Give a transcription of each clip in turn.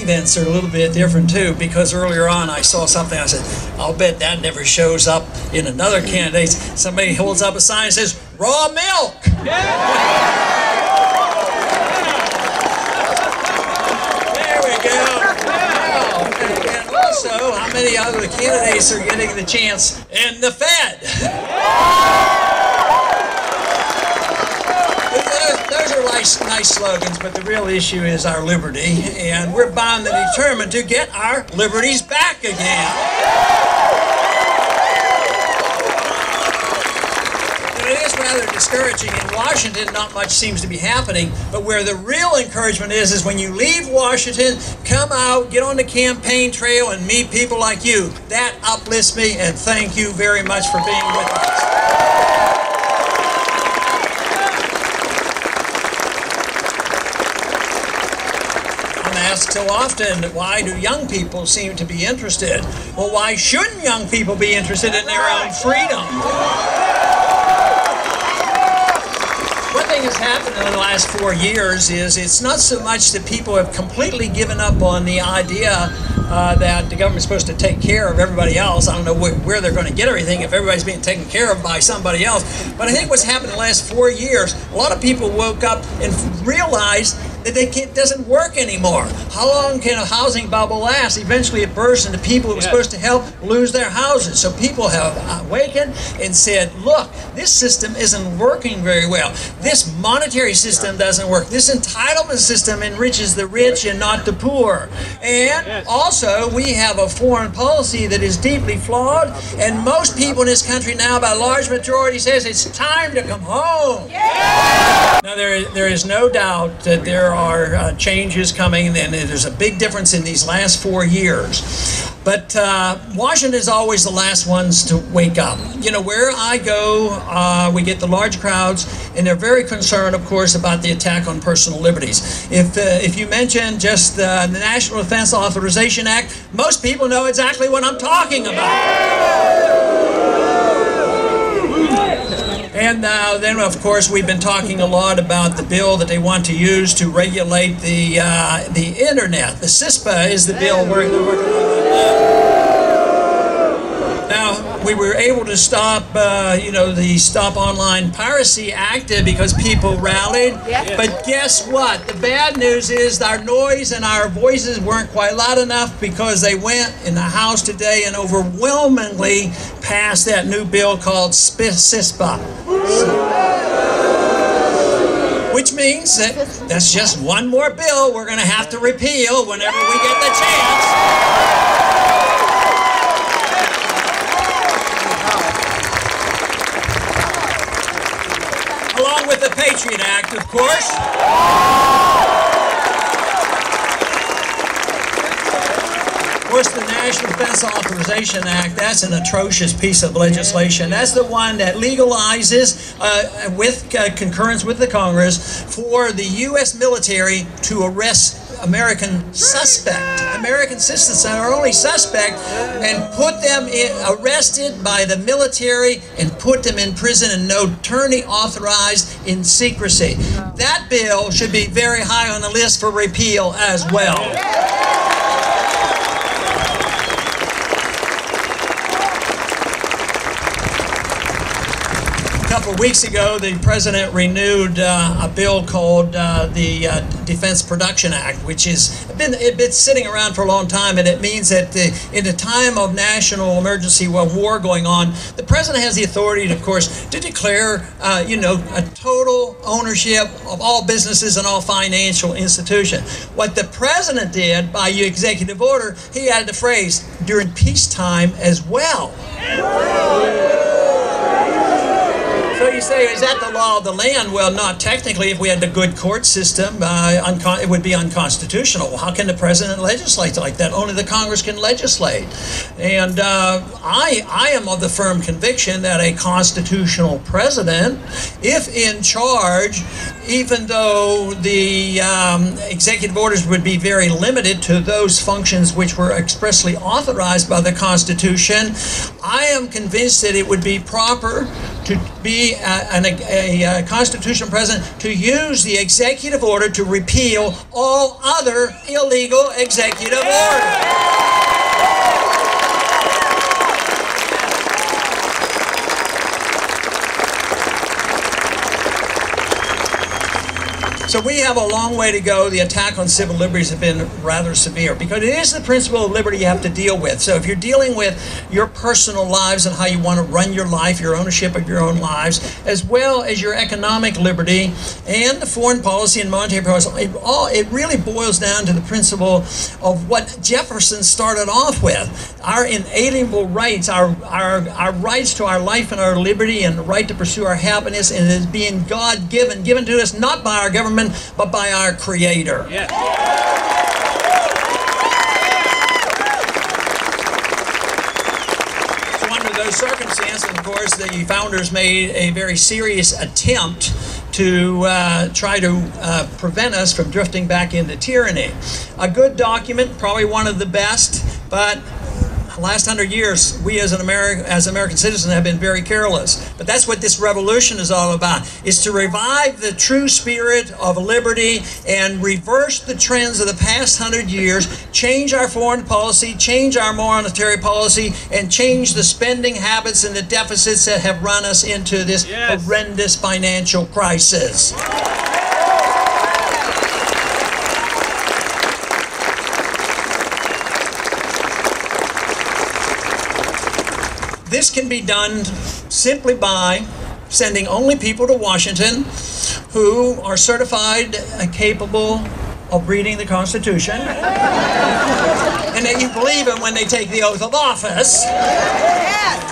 events are a little bit different too, because earlier on I saw something, I said, I'll bet that never shows up in another candidate. Somebody holds up a sign and says, raw milk! There we go. And also, how many other candidates are getting the chance? And the Fed! Those are nice slogans, but the real issue is our liberty, and we're bound and determined to get our liberties back again. It is rather discouraging. In Washington, not much seems to be happening, but where the real encouragement is when you leave Washington, come out, get on the campaign trail, and meet people like you. That uplifts me, and thank you very much for being with us. So often, why do young people seem to be interested? Well, why shouldn't young people be interested in their own freedom? One thing that's happened in the last 4 years is it's not so much that people have completely given up on the idea that the government's supposed to take care of everybody else. I don't know where they're going to get everything if everybody's being taken care of by somebody else. But I think what's happened in the last 4 years, a lot of people woke up and realized that it doesn't work anymore. How long can a housing bubble last? Eventually it bursts and the people it was supposed to help lose their houses. So people have awakened and said, look, this system isn't working very well. This monetary system doesn't work. This entitlement system enriches the rich and not the poor. And also we have a foreign policy that is deeply flawed, and most people in this country now, by a large majority, says it's time to come home. Now there is no doubt that there are changes coming, and there's a big difference in these last 4 years. But Washington is always the last ones to wake up. You know, where I go, we get the large crowds, and they're very concerned, of course, about the attack on personal liberties. If you mention just the National Defense Authorization Act, most people know exactly what I'm talking about. And then, of course, we've been talking a lot about the bill that they want to use to regulate the internet. The CISPA is the bill we're working on. Now, we were able to stop, the Stop Online Piracy Act because people rallied. But guess what? The bad news is our noise and our voices weren't quite loud enough, because they went in the House today and overwhelmingly passed that new bill called CISPA. Which means that that's just one more bill we're going to have to repeal whenever we get the chance. Along with the Patriot Act, of course. Of course, the National Defense Authorization Act, that's an atrocious piece of legislation. That's the one that legalizes, with concurrence with the Congress, for the U.S. military to arrest American suspect. American citizens are only suspect, and put them arrested by the military and put them in prison, and no attorney authorized, in secrecy. That bill should be very high on the list for repeal as well. A couple of weeks ago, the President renewed a bill called the Defense Production Act, which has been sitting around for a long time, and it means that in a time of national emergency, war going on, the President has the authority, of course, to declare, a total ownership of all businesses and all financial institutions. What the President did by executive order, he added the phrase, during peacetime as well. So you say, is that the law of the land? Well, not technically. If we had the good court system, it would be unconstitutional. Well, how can the President legislate like that? Only the Congress can legislate. And I am of the firm conviction that a constitutional president, if in charge, even though the executive orders would be very limited to those functions which were expressly authorized by the Constitution, I am convinced that it would be proper to be a constitutional president to use the executive order to repeal all other illegal executive orders. So we have a long way to go. The attack on civil liberties has been rather severe because it is the principle of liberty you have to deal with. So if you're dealing with your personal lives and how you want to run your life, your ownership of your own lives, as well as your economic liberty and the foreign policy and monetary policy, it really boils down to the principle of what Jefferson started off with. Our inalienable rights, our rights to our life and our liberty and the right to pursue our happiness, and it is being God-given, given to us not by our government, but by our Creator. Yeah. So under those circumstances, of course, the founders made a very serious attempt to try to prevent us from drifting back into tyranny. A good document, probably one of the best, but the last 100 years, we as American citizens have been very careless. But that's what this revolution is all about, is to revive the true spirit of liberty and reverse the trends of the past 100 years, change our foreign policy, change our monetary policy, and change the spending habits and the deficits that have run us into this horrendous financial crisis. This can be done simply by sending only people to Washington who are certified and capable of reading the Constitution, and that you believe them when they take the oath of office.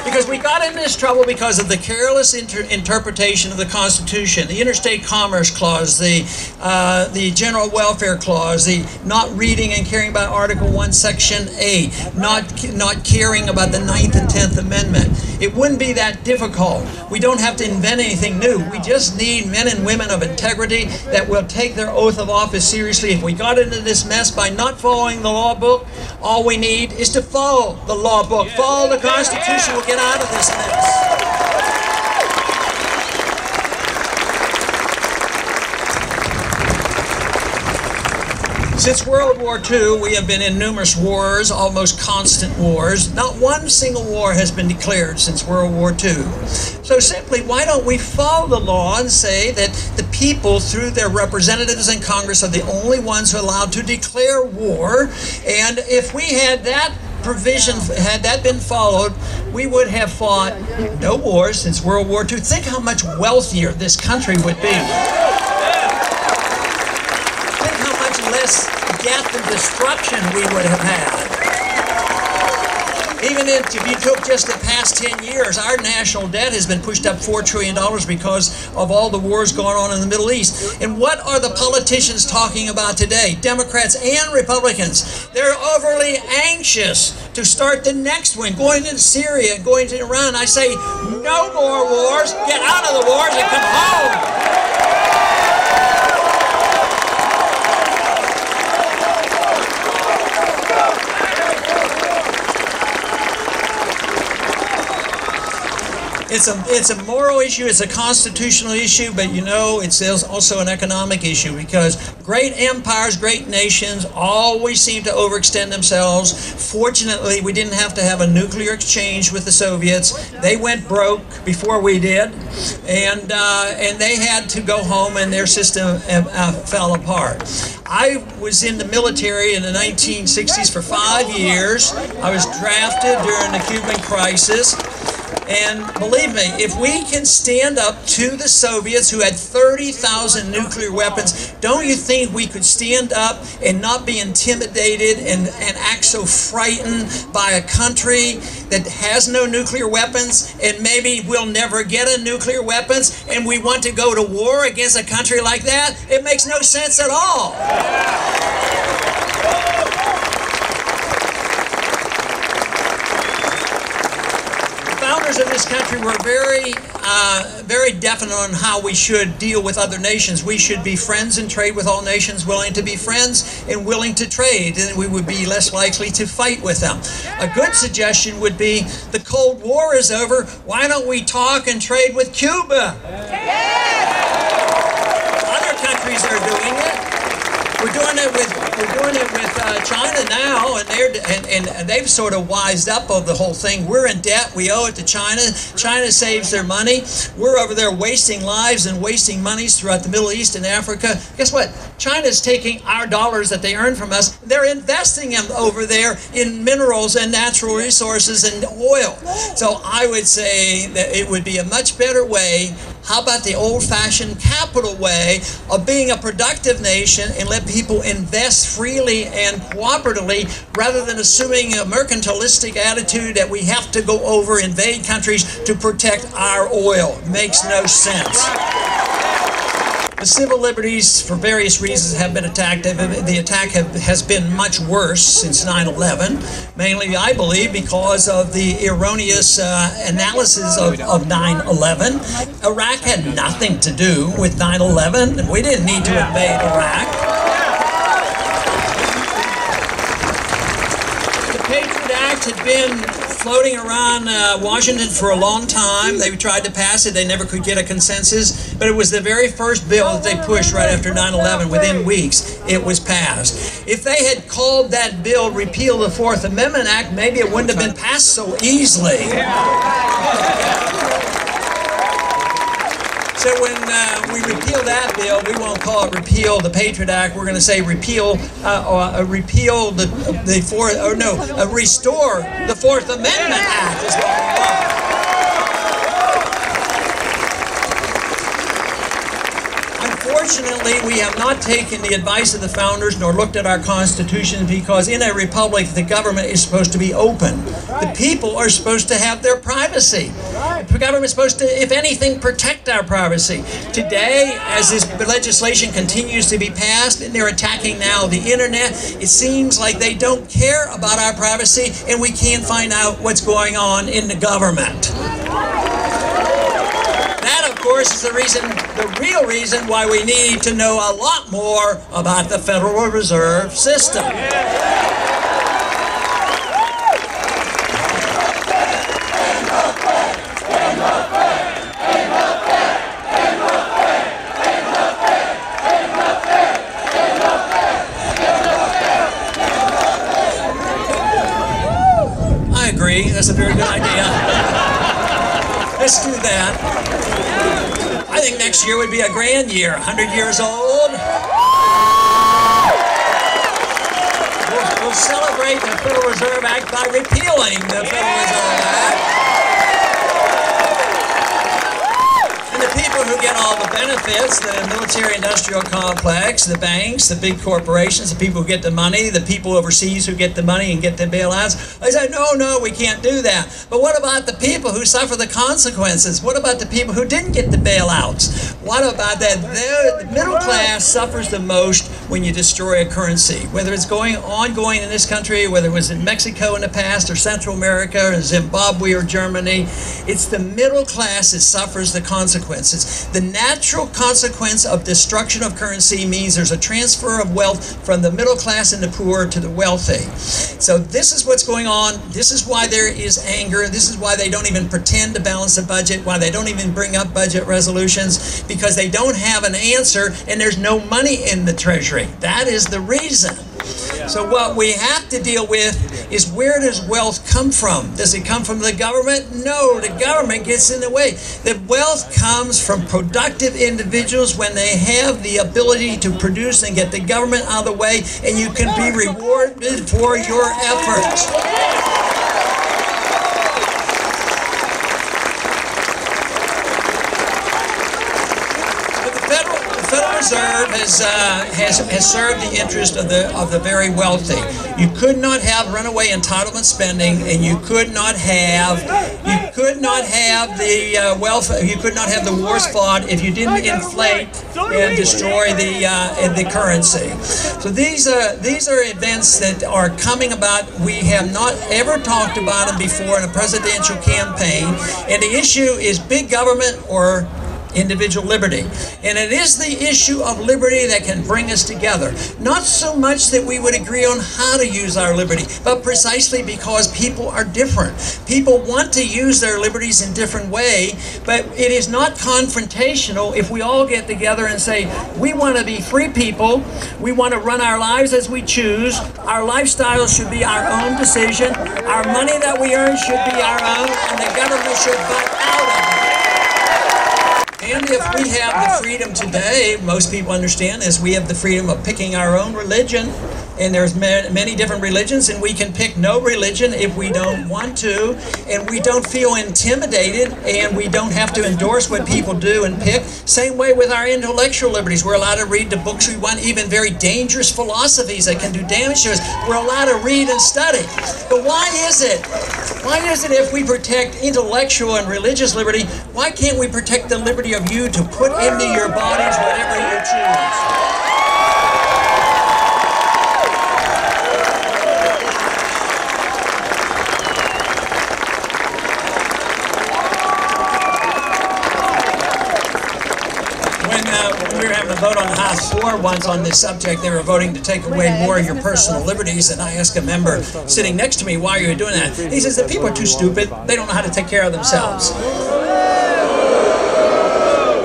Because we got into this trouble because of the careless interpretation of the Constitution, the Interstate Commerce Clause, the General Welfare Clause, the not reading and caring about Article 1, Section A, not caring about the 9th and 10th Amendment. It wouldn't be that difficult. We don't have to invent anything new. We just need men and women of integrity that will take their oath of office seriously. If we got into this mess by not following the law book, all we need is to follow the law book, follow the Constitution. We'll get out of this mess. Since World War II, we have been in numerous wars, almost constant wars. Not one single war has been declared since World War II. So simply, why don't we follow the law and say that the people, through their representatives in Congress, are the only ones who are allowed to declare war? And if we had that provision, had that been followed, we would have fought no wars since World War II. Think how much wealthier this country would be. Think how much less death and destruction we would have had. Even if you took just the past 10 years, our national debt has been pushed up $4 trillion because of all the wars going on in the Middle East. And what are the politicians talking about today? Democrats and Republicans. They're overly anxious to start the next one, going into Syria, going to Iran. I say, no more wars. Get out of the wars and come home. It's a moral issue, it's a constitutional issue, but you know, it's also an economic issue because great empires, great nations always seem to overextend themselves. Fortunately, we didn't have to have a nuclear exchange with the Soviets. They went broke before we did, and they had to go home and their system fell apart. I was in the military in the 1960s for 5 years. I was drafted during the Cuban crisis. And believe me, if we can stand up to the Soviets who had 30,000 nuclear weapons, don't you think we could stand up and not be intimidated and act so frightened by a country that has no nuclear weapons and maybe we'll never get a nuclear weapons and we want to go to war against a country like that? It makes no sense at all. Founders of this country were very very definite on how we should deal with other nations. We should be friends and trade with all nations, willing to be friends and willing to trade, and we would be less likely to fight with them. A good suggestion would be, the Cold War is over, why don't we talk and trade with Cuba? Other countries are doing it. We're doing it with China now, and they've sort of wised up of the whole thing. We're in debt. We owe it to China. China saves their money. We're over there wasting lives and wasting monies throughout the Middle East and Africa. Guess what? China's taking our dollars that they earn from us. They're investing them over there in minerals and natural resources and oil. So I would say that it would be a much better way. How about the old-fashioned capital way of being a productive nation and let people invest freely and cooperatively, rather than assuming a mercantilistic attitude that we have to go over, invade countries to protect our oil? Makes no sense. The civil liberties, for various reasons, have been attacked. The attack has been much worse since 9/11, mainly, I believe, because of the erroneous analysis of 9/11. Iraq had nothing to do with 9/11. We didn't need to invade Iraq. The Patriot Act had been floating around Washington for a long time. They tried to pass it. They never could get a consensus. But it was the very first bill that they pushed right after 9/11. Within weeks, it was passed. If they had called that bill Repeal the Fourth Amendment Act, maybe it wouldn't have been passed so easily. So when we repeal that bill, we won't call it repeal the Patriot Act. We're going to say repeal, restore the Fourth Amendment Act is what we want. Unfortunately, we have not taken the advice of the founders nor looked at our Constitution, because in a republic, the government is supposed to be open. The people are supposed to have their privacy. The government is supposed to, if anything, protect our privacy. Today, as this legislation continues to be passed, and they're attacking now the internet, it seems like they don't care about our privacy, and we can't find out what's going on in the government. That, of course, is the real reason why we need to know a lot more about the Federal Reserve System. I agree. That's a very good idea. Let's do that. I think next year would be a grand year. 100 years old. We'll celebrate the Federal Reserve Act by repealing the Federal Reserve Act. And the people who get all the benefits, the military-industrial complex, the banks, the big corporations, the people who get the money, the people overseas who get the money and get the bailouts, I said, no, we can't do that. But what about the people who suffer the consequences? What about the people who didn't get the bailouts? What about that? The middle class suffers the most when you destroy a currency, whether it's ongoing in this country, whether it was in Mexico in the past, or Central America, or Zimbabwe, or Germany. It's the middle class that suffers the consequences. The natural consequence of destruction of currency means there's a transfer of wealth from the middle class and the poor to the wealthy. So this is what's going on. This is why there is anger. This is why they don't even pretend to balance the budget, why they don't even bring up budget resolutions, because they don't have an answer and there's no money in the Treasury. That is the reason. So what we have to deal with is, where does wealth come from? Does it come from the government? No, the government gets in the way. The wealth comes from productive individuals when they have the ability to produce and get the government out of the way, and you can be rewarded for your efforts. The Federal has served the interest of the very wealthy. You could not have runaway entitlement spending, and you could not have the welfare. You could not have the wars fought if you didn't inflate and destroy the currency. So these are events that are coming about. We have not ever talked about them before in a presidential campaign, and the issue is big government or individual liberty. And it is the issue of liberty that can bring us together. Not so much that we would agree on how to use our liberty, but precisely because people are different. People want to use their liberties in different ways, but it is not confrontational if we all get together and say, we want to be free people, we want to run our lives as we choose, our lifestyle should be our own decision, our money that we earn should be our own, and the government should butt out of it. And if we have the freedom today, most people understand, is we have the freedom of picking our own religion. And there's many different religions, and we can pick no religion if we don't want to, and we don't feel intimidated, and we don't have to endorse what people do and pick. Same way with our intellectual liberties. We're allowed to read the books we want, even very dangerous philosophies that can do damage to us. We're allowed to read and study. But why is it? Why is it if we protect intellectual and religious liberty, why can't we protect the liberty of you to put into your bodies whatever you choose? We were having a vote on the House floor once on this subject. They were voting to take away more of your personal liberties, and I asked a member sitting next to me, why are you doing that? He says that people are too stupid. They don't know how to take care of themselves.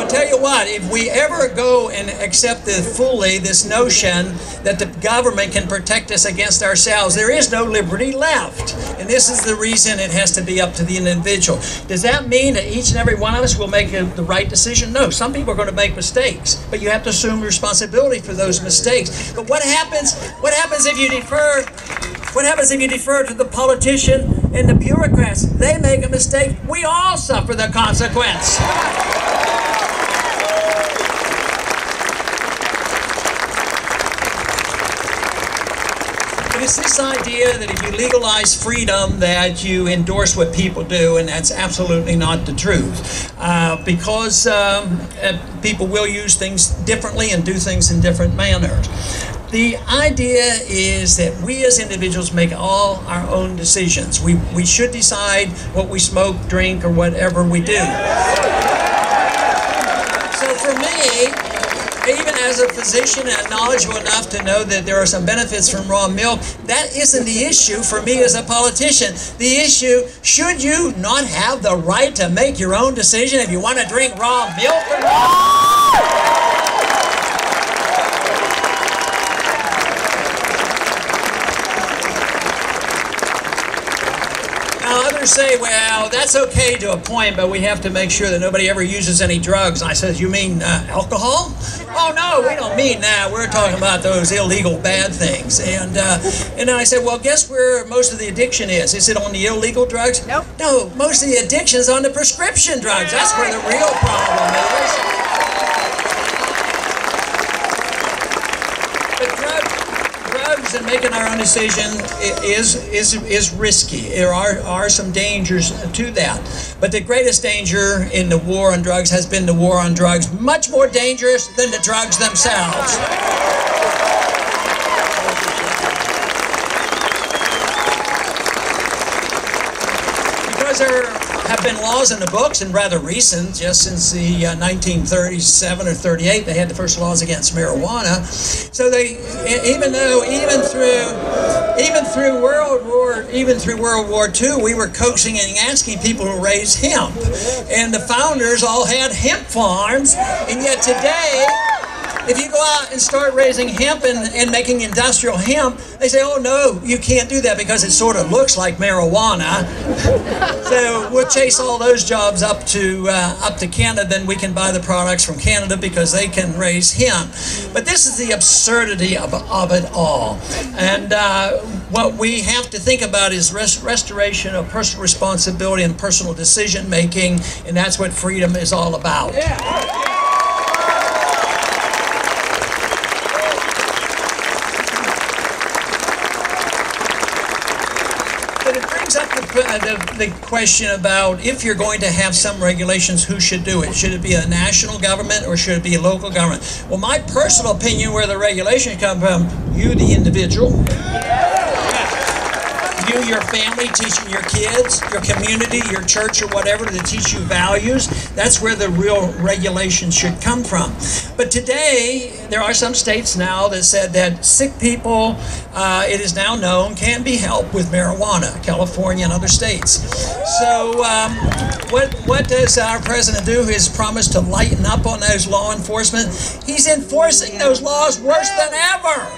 Tell you what, if we ever go and accept fully this notion that the government can protect us against ourselves, there is no liberty left. And this is the reason it has to be up to the individual. Does that mean that each and every one of us will make the right decision? No, some people are going to make mistakes, but you have to assume responsibility for those mistakes. But what happens if you defer? What happens if you defer to the politician and the bureaucrats? They make a mistake, we all suffer the consequence. It's this idea that if you legalize freedom that you endorse what people do, and that's absolutely not the truth. Because people will use things differently and do things in different manners. The idea is that we as individuals make all our own decisions. We should decide what we smoke, drink, or whatever we do. So for me, even as a physician and knowledgeable enough to know that there are some benefits from raw milk, that isn't the issue for me as a politician. The issue, should you not have the right to make your own decision if you want to drink raw milk or not? Others say, well, that's okay to a point, but we have to make sure that nobody ever uses any drugs. I said, you mean alcohol? Oh, no, we don't mean that. We're talking about those illegal bad things. And then I said, well, guess where most of the addiction is? Is it on the illegal drugs? Nope. No, most of the addiction is on the prescription drugs. That's where the real problem is. And making our own decision is risky. There are some dangers to that. But the greatest danger in the war on drugs has been the war on drugs, much more dangerous than the drugs themselves. Because there have been laws in the books, and rather recent, just since the 1937 or 38, they had the first laws against marijuana. So they, even through World War II, we were coaxing and asking people to raise hemp, and the founders all had hemp farms, and yet today, if you go out and start raising hemp and making industrial hemp, they say, oh no, you can't do that because it sort of looks like marijuana. So we'll chase all those jobs up to Canada, then we can buy the products from Canada because they can raise hemp. But this is the absurdity of it all. And what we have to think about is restoration of personal responsibility and personal decision making, and that's what freedom is all about. Yeah. the question about if you're going to have some regulations, who should do it? Should it be a national government or should it be a local government? Well, my personal opinion, where the regulation comes from, you, the individual. You, your family, teaching your kids, your community, your church, or whatever, to teach you values. That's where the real regulation should come from. But today, there are some states now that said that sick people, it is now known, can be helped with marijuana, California and other states. So what does our president do? He's promised to lighten up on those law enforcement. He's enforcing those laws worse than ever.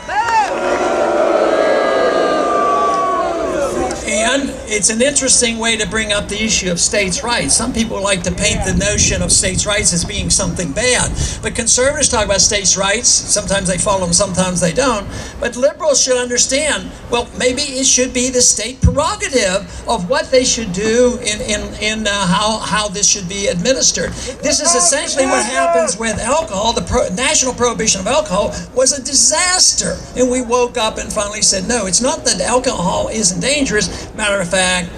And it's an interesting way to bring up the issue of states' rights. Some people like to paint the notion of states' rights as being something bad. But conservatives talk about states' rights. Sometimes they follow them, sometimes they don't. But liberals should understand, well, maybe it should be the state prerogative of what they should do in how this should be administered. This is essentially what happens with alcohol. The national prohibition of alcohol was a disaster. And we woke up and finally said, no, it's not that alcohol isn't dangerous. Matter of fact,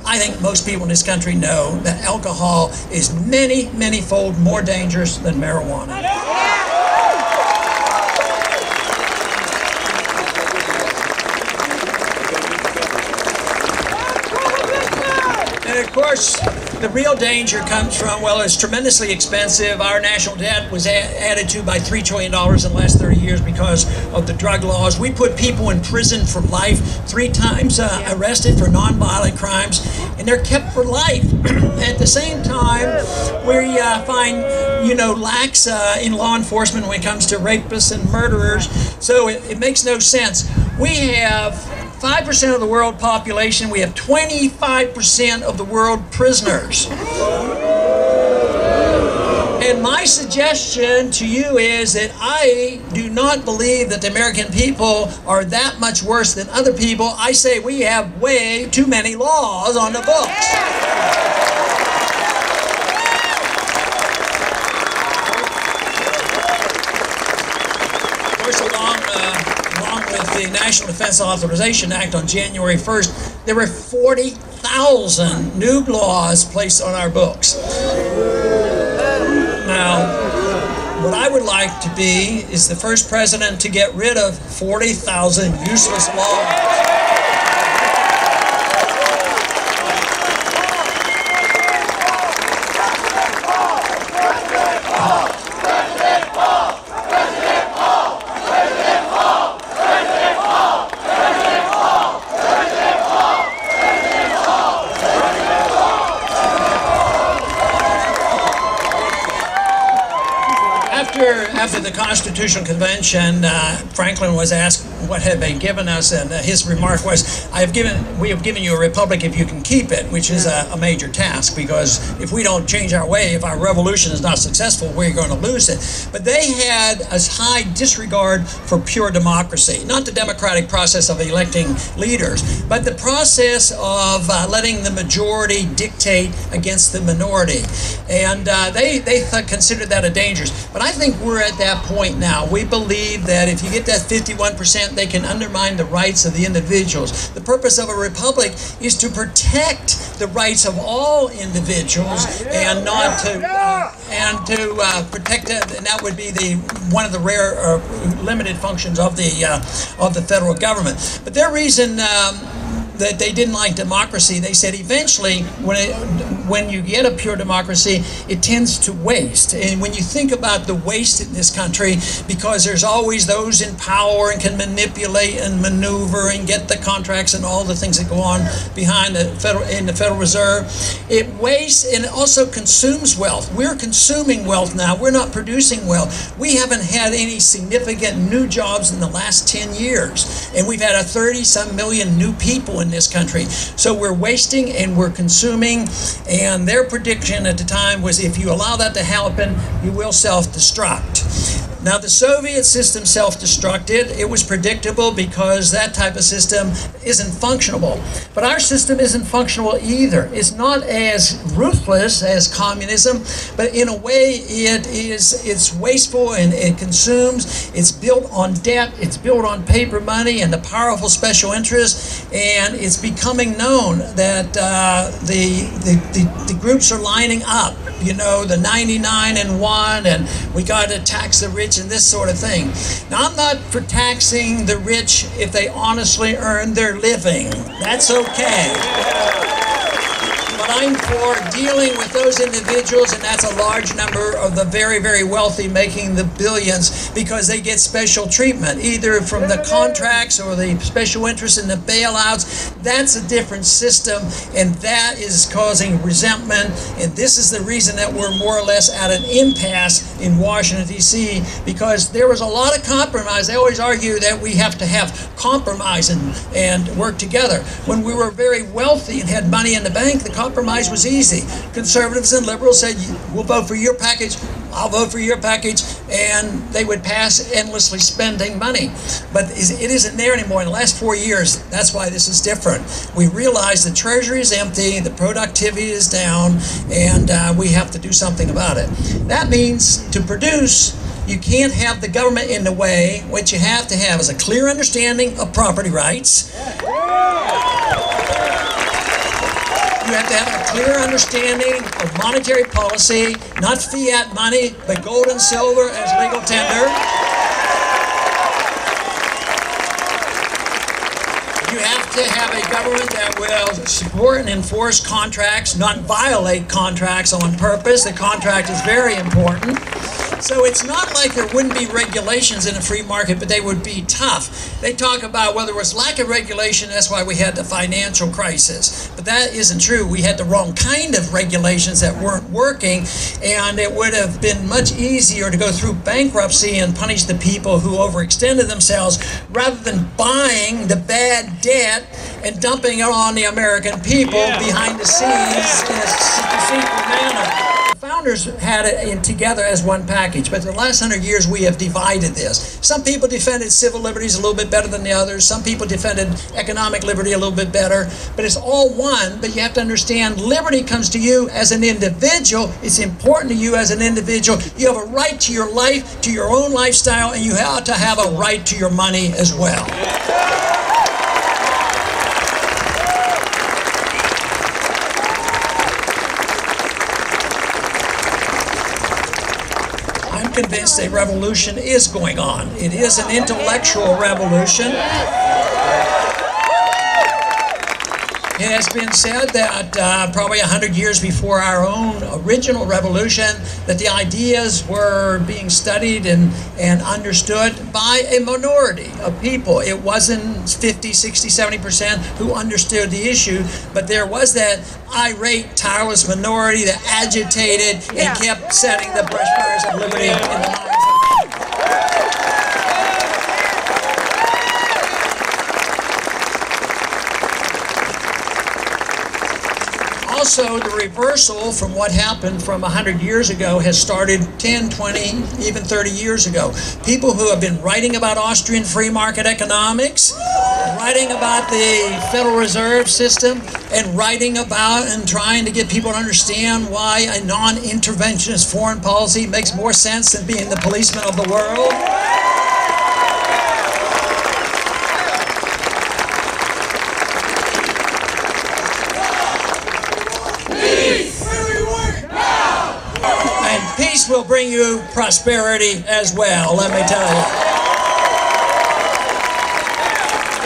I think most people in this country know that alcohol is many, many-fold more dangerous than marijuana. And of course, the real danger comes from, well, it's tremendously expensive. Our national debt was added to by $3 trillion in the last 30 years because of the drug laws. We put people in prison for life, 3 times arrested for nonviolent crimes, and they're kept for life. At the same time, we find, lacks in law enforcement when it comes to rapists and murderers. So it makes no sense. We have 5% of the world population. We have 25% of the world prisoners. And my suggestion to you is that I do not believe that the American people are that much worse than other people. I say we have way too many laws on the books. Of course, along with the National Defense Authorization Act on January 1st, there were 40,000 new laws placed on our books. Now, what I would like to be is the first president to get rid of 40,000 useless laws. After the Constitutional Convention, Franklin was asked what had been given us, and his remark was, we have given you a republic if you can keep it, which is a major task, because if we don't change our way, if our revolution is not successful, we're going to lose it. But they had a high disregard for pure democracy, not the democratic process of electing leaders, but the process of letting the majority dictate against the minority. And they considered that a danger. But I think we're at that point now. We believe that if you get that 51%, they can undermine the rights of the individuals. The purpose of a republic is to protect the rights of all individuals and not to protect it, and that would be one of the rare limited functions of the federal government. But their reason that they didn't like democracy, they said eventually when you get a pure democracy, it tends to waste. And when you think about the waste in this country, because there's always those in power and can manipulate and maneuver and get the contracts and all the things that go on behind in the Federal Reserve, it wastes and it also consumes wealth. We're consuming wealth now. We're not producing wealth. We haven't had any significant new jobs in the last 10 years. And we've had 30-some million new people in this country. So we're wasting and we're consuming, and their prediction at the time was if you allow that to happen, you will self-destruct. Now, the Soviet system self-destructed. It was predictable because that type of system isn't functional. But our system isn't functional either. It's not as ruthless as communism, but in a way it's wasteful and it consumes. It's built on debt. It's built on paper money and the powerful special interests. And it's becoming known that the groups are lining up. You know, the 99 and 1, and we got to tax the rich and this sort of thing. Now, I'm not for taxing the rich if they honestly earn their living. That's okay. But I'm for dealing with those individuals, and that's a large number of the very, very wealthy making the billions, because they get special treatment, either from the contracts or the special interest in the bailouts. That's a different system, and that is causing resentment, and this is the reason that we're more or less at an impasse in Washington, D.C., because there was a lot of compromise. They always argue that we have to have compromise and work together. When we were very wealthy and had money in the bank, the compromise was easy. Conservatives and liberals said, we'll vote for your package, I'll vote for your package, and they would pass endlessly spending money. But it isn't there anymore. In the last 4 years, that's why this is different. We realize the treasury is empty, the productivity is down, and we have to do something about it. That means to produce, you can't have the government in the way. What you have to have is a clear understanding of property rights. You have to have a clear understanding of monetary policy, not fiat money, but gold and silver as legal tender. You have to have a government that will support and enforce contracts, not violate contracts on purpose. The contract is very important. So it's not like there wouldn't be regulations in a free market, but they would be tough. They talk about, well, there was lack of regulation, that's why we had the financial crisis. But that isn't true. We had the wrong kind of regulations that weren't working, and it would have been much easier to go through bankruptcy and punish the people who overextended themselves, rather than buying the bad debt and dumping it on the American people behind the scenes in a deceitful manner. Founders had it together as one package, but in the last 100 years we have divided this. Some people defended civil liberties a little bit better than the others. Some people defended economic liberty a little bit better, but it's all one. But you have to understand, liberty comes to you as an individual. It's important to you as an individual. You have a right to your life, to your own lifestyle, and you have to have a right to your money as well. Convinced a revolution is going on. It is an intellectual revolution. It has been said that probably 100 years before our own original revolution, that the ideas were being studied and understood by a minority of people. It wasn't 50, 60, 70% who understood the issue, but there was that irate, tireless minority that agitated and kept setting the brush fires of liberty in the minds of people. Also, the reversal from what happened from 100 years ago has started 10, 20, even 30 years ago. People who have been writing about Austrian free market economics, writing about the Federal Reserve System, and writing about and trying to get people to understand why a non-interventionist foreign policy makes more sense than being the policeman of the world. Peace will bring you prosperity as well, let me tell you.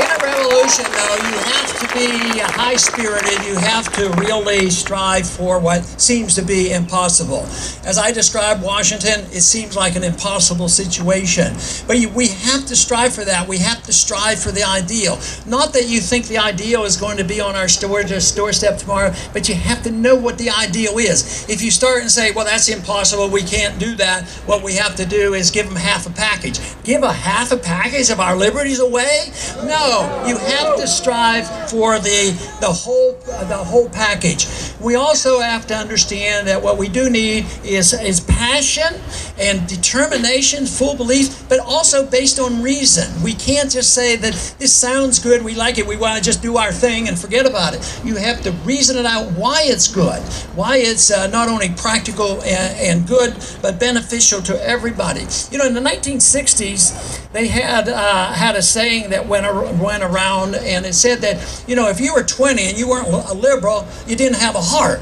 In a revolution, though, you have to be high-spirited. You have to really strive for what seems to be impossible. As I described Washington, it seems like an impossible situation. But we have to strive for that. We have to strive for the ideal. Not that you think the ideal is going to be on our doorstep tomorrow, but you have to know what the ideal is. If you start and say, well, that's impossible, we can't do that, what we have to do is give them half a package. Give a half a package of our liberties away? No, you have to strive for the whole package. We also have to understand that what we do need is passion and determination, full belief, but also based on reason. We can't just say that this sounds good, we like it, we want to just do our thing and forget about it. You have to reason it out why it's good, why it's not only practical and good, but beneficial to everybody. You know, in the 1960s, they had a saying that went around, and it said that, you know, if you were 20 and you weren't a liberal, you didn't have a heart.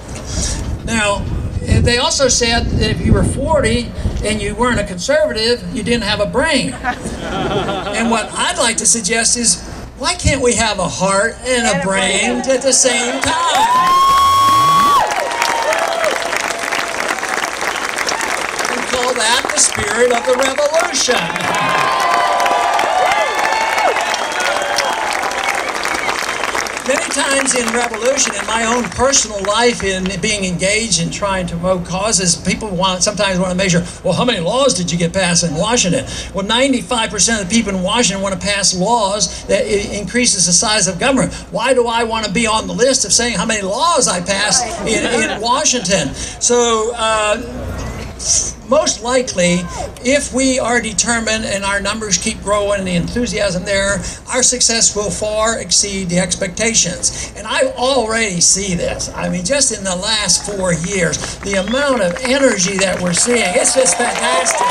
Now, they also said that if you were 40 and you weren't a conservative, you didn't have a brain. And what I'd like to suggest is, why can't we have a heart and a brain at the same time? We call that the spirit of the revolution. Many times in revolution, in my own personal life, in being engaged in trying to promote causes, people sometimes want to measure, well, how many laws did you get passed in Washington? Well, 95% of the people in Washington want to pass laws that increases the size of government. Why do I want to be on the list of saying how many laws I passed in Washington? So, most likely, if we are determined and our numbers keep growing and the enthusiasm there, our success will far exceed the expectations. And I already see this. I mean, just in the last 4 years, the amount of energy that we're seeing, it's just fantastic.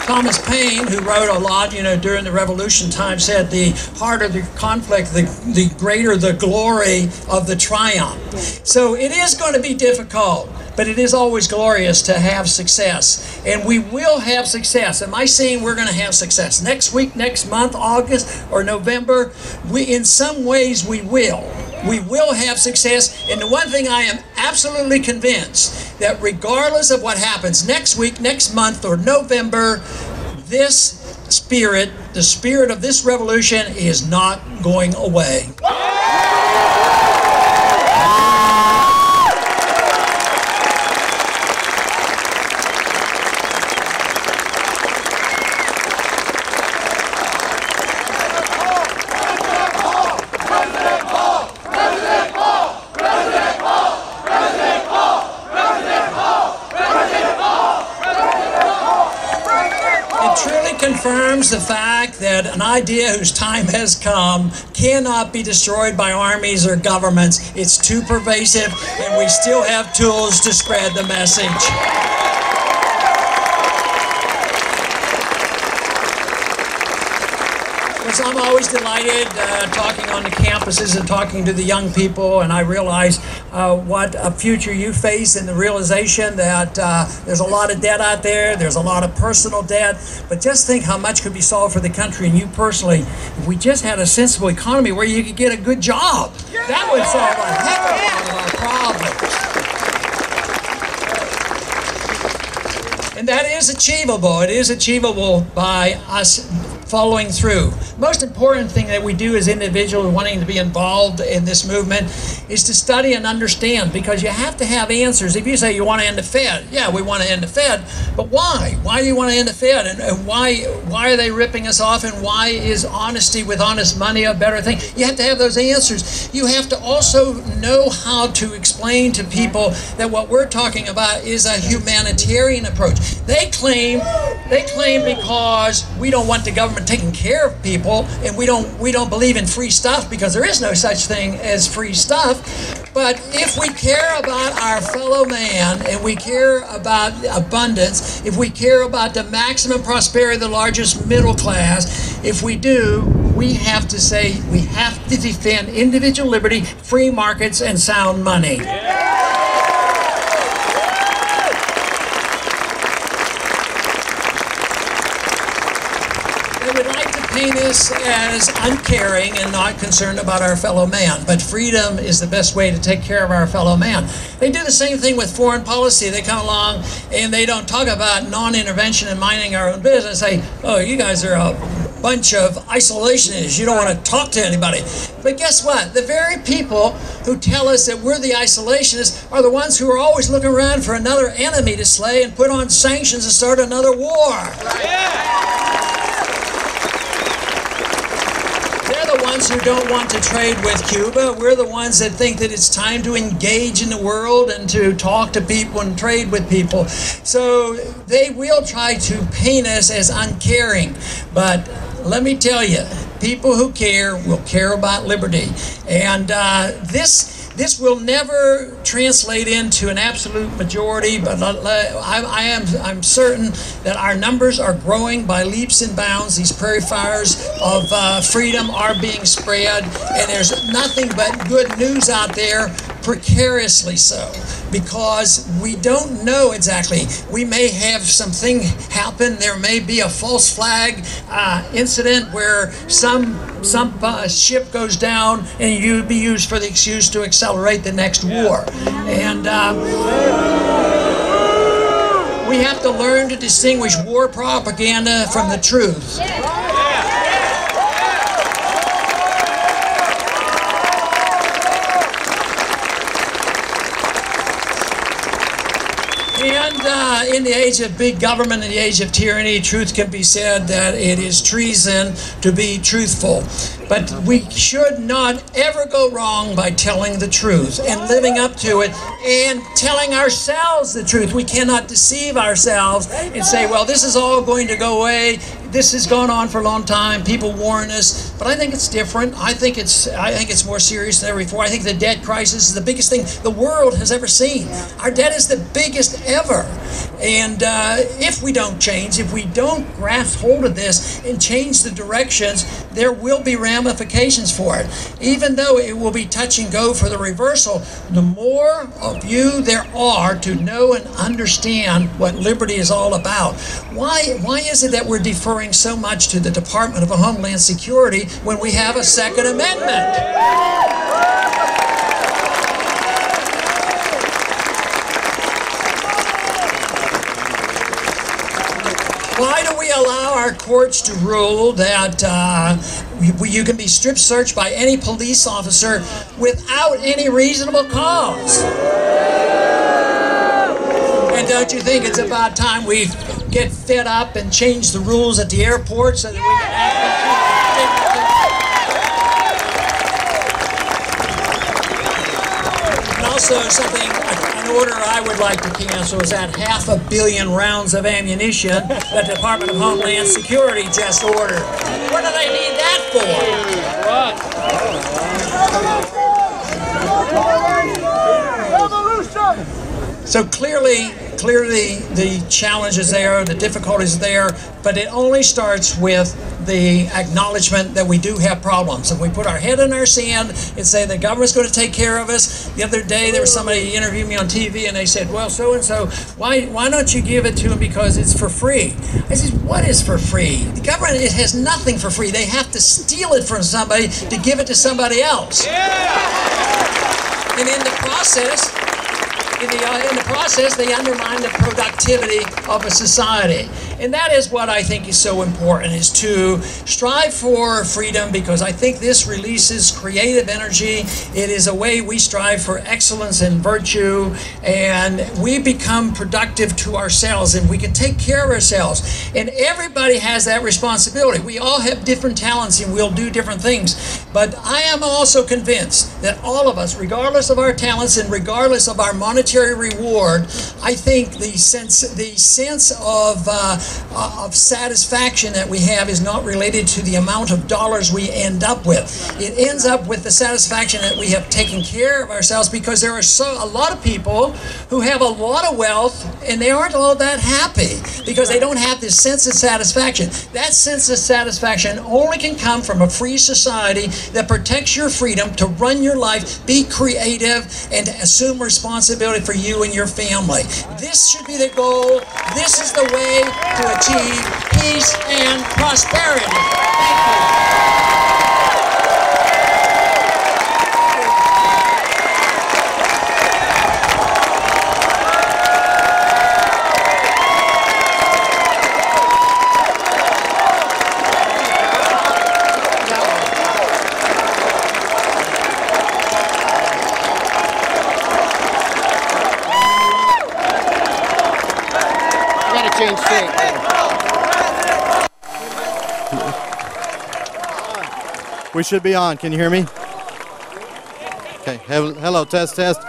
Thomas Paine, who wrote a lot, you know, during the Revolution time, said the harder the conflict, the greater the glory of the triumph. So it is going to be difficult, but it is always glorious to have success. And we will have success. Am I saying we're going to have success next week, next month, August, or November? In some ways we will. We will have success. And the one thing I am absolutely convinced, that regardless of what happens next week, next month, or November, this spirit, the spirit of this revolution, is not going away. Confirms the fact that an idea whose time has come cannot be destroyed by armies or governments. It's too pervasive, and we still have tools to spread the message. So I'm always delighted talking on the campuses and talking to the young people, and I realize what a future you face, and the realization that there's a lot of debt out there, there's a lot of personal debt, but just think how much could be solved for the country and you personally if we just had a sensible economy where you could get a good job. That would solve a heck of a lot of our problems. And that is achievable. It is achievable by us following through. Most important thing that we do as individuals wanting to be involved in this movement is to study and understand, because you have to have answers. If you say you want to end the Fed, yeah, we want to end the Fed, but why? Why do you want to end the Fed? And why are they ripping us off? And why is honesty with honest money a better thing? You have to have those answers. You have to also know how to explain to people that what we're talking about is a humanitarian approach. They claim because we don't want the government taking care of people, and we don't believe in free stuff, because there is no such thing as free stuff. But if we care about our fellow man, and we care about abundance, if we care about the maximum prosperity of the largest middle class, if we do, we have to say we have to defend individual liberty, free markets, and sound money. Paint us as uncaring and not concerned about our fellow man. But freedom is the best way to take care of our fellow man. They do the same thing with foreign policy. They come along and they don't talk about non-intervention and minding our own business. Say, oh, you guys are bunch of isolationists. You don't want to talk to anybody. But guess what? The very people who tell us that we're the isolationists are the ones who are always looking around for another enemy to slay and put on sanctions and start another war. They're the ones who don't want to trade with Cuba. We're the ones that think that it's time to engage in the world and to talk to people and trade with people. So they will try to paint us as uncaring. But let me tell you, people who care will care about liberty. And this will never translate into an absolute majority, but I'm certain that our numbers are growing by leaps and bounds. These prairie fires of freedom are being spread, and there's nothing but good news out there, precariously so, because we don't know exactly. We may have something happen. There may be a false flag incident where some ship goes down and you be used for the excuse to accelerate the next war. And we have to learn to distinguish war propaganda from the truth. And in the age of big government, in the age of tyranny, truth can be said that it is treason to be truthful. But we should not ever go wrong by telling the truth and living up to it and telling ourselves the truth. We cannot deceive ourselves and say, well, this is all going to go away. This has gone on for a long time. People warn us, but I think it's different. I think it's more serious than ever before. I think the debt crisis is the biggest thing the world has ever seen. Our debt is the biggest ever. And if we don't change, if we don't grasp hold of this and change the directions, there will be ramifications for it. Even though it will be touch and go for the reversal, the more of you there are to know and understand what liberty is all about. Why is it that we're deferring so much to the Department of Homeland Security when we have a Second Amendment? Why do we allow our courts to rule that you can be strip searched by any police officer without any reasonable cause? And don't you think it's about time we get fed up and change the rules at the airport so that we can have and also something, an order I would like to cancel is that 500 million rounds of ammunition that the Department of Homeland Security just ordered. What do they need that for? So clearly the challenge is there, the difficulties are there, but it only starts with the acknowledgement that we do have problems. If we put our head in our sand and say the government's going to take care of us. The other day there was somebody interviewed me on TV and they said, well, so-and-so, why don't you give it to them because it's for free? I said, what is for free? The government, it has nothing for free. They have to steal it from somebody to give it to somebody else. Yeah. And in the process, they undermine the productivity of a society. And that is what I think is so important, is to strive for freedom, because I think this releases creative energy. It is a way we strive for excellence and virtue, and we become productive to ourselves, and we can take care of ourselves. And everybody has that responsibility. We all have different talents, and we'll do different things. But I am also convinced that all of us, regardless of our talents and regardless of our monetary reward, I think the sense of satisfaction that we have is not related to the amount of dollars we end up with. It ends up with the satisfaction that we have taken care of ourselves, because there are a lot of people who have a lot of wealth and they aren't all that happy because they don't have this sense of satisfaction. That sense of satisfaction only can come from a free society that protects your freedom to run your life, be creative, and to assume responsibility for you and your family. This should be the goal. This is the way to achieve peace and prosperity. Thank you. change seat. We should be on. Can you hear me? Okay. Hello, test, test.